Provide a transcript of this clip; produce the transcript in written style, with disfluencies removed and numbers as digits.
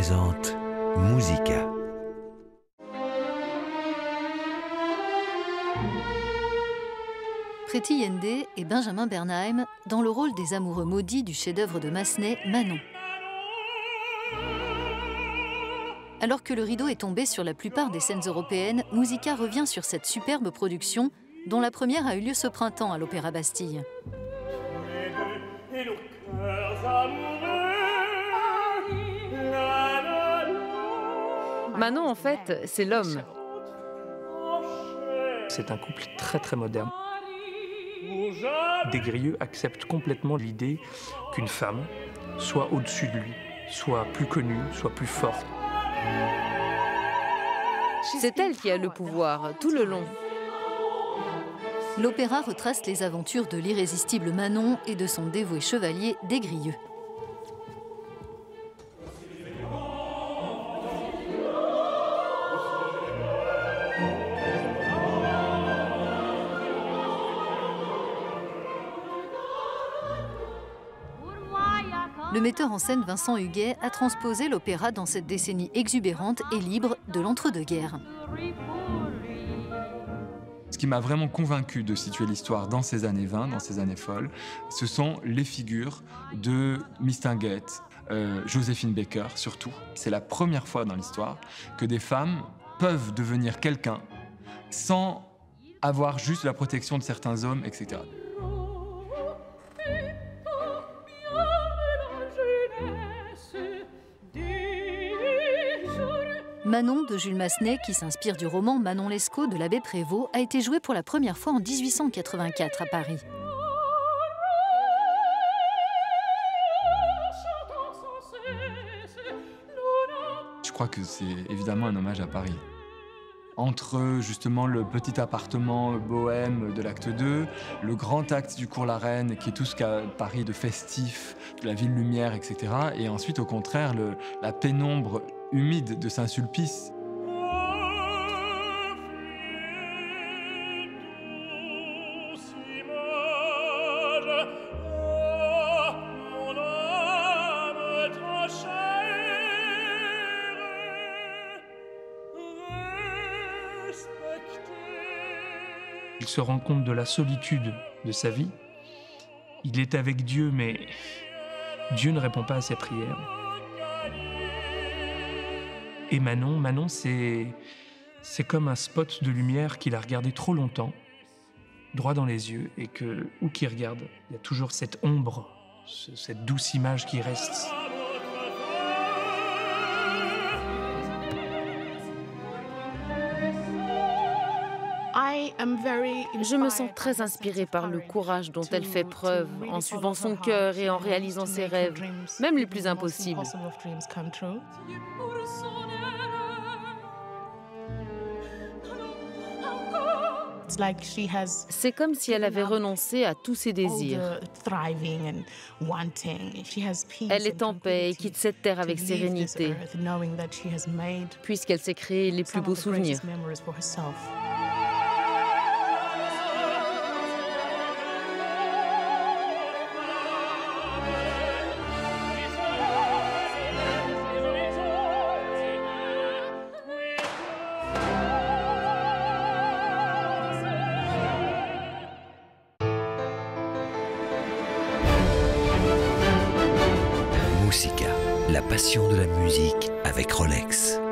présente Musica. Preti Yende et Benjamin Bernheim dans le rôle des amoureux maudits du chef-d'œuvre de Massenet, Manon. Alors que le rideau est tombé sur la plupart des scènes européennes, Musica revient sur cette superbe production, dont la première a eu lieu ce printemps à l'Opéra Bastille. Manon, en fait, c'est l'homme. C'est un couple très moderne. Des-Grieux accepte complètement l'idée qu'une femme soit au-dessus de lui, soit plus connue, soit plus forte. C'est elle qui a le pouvoir, tout le long. L'opéra retrace les aventures de l'irrésistible Manon et de son dévoué chevalier Des-Grieux. Le metteur en scène Vincent Huguet a transposé l'opéra dans cette décennie exubérante et libre de l'entre-deux-guerres. Ce qui m'a vraiment convaincu de situer l'histoire dans ces années 20, dans ces années folles, ce sont les figures de Mistinguett, Joséphine Baker surtout. C'est la première fois dans l'histoire que des femmes peuvent devenir quelqu'un sans avoir juste la protection de certains hommes, etc. Manon de Jules Massenet, qui s'inspire du roman Manon Lescaut de l'abbé Prévost, a été jouée pour la première fois en 1884 à Paris. Je crois que c'est évidemment un hommage à Paris. Entre justement le petit appartement bohème de l'acte 2, le grand acte du Cours la Reine, qui est tout ce qu'a Paris de festif, de la ville lumière, etc. Et ensuite, au contraire, la pénombre humide de Saint-Sulpice. Il se rend compte de la solitude de sa vie. Il est avec Dieu, mais Dieu ne répond pas à ses prières. Et Manon, c'est comme un spot de lumière qu'il a regardé trop longtemps, droit dans les yeux, et que, où qu'il regarde, il y a toujours cette ombre, cette douce image qui reste. Je me sens très inspirée par le courage dont elle fait preuve en suivant son cœur et en réalisant ses rêves, même les plus impossibles. C'est comme si elle avait renoncé à tous ses désirs. Elle est en paix et quitte cette terre avec sérénité, puisqu'elle s'est créé les plus beaux souvenirs. Musica, la passion de la musique avec Rolex.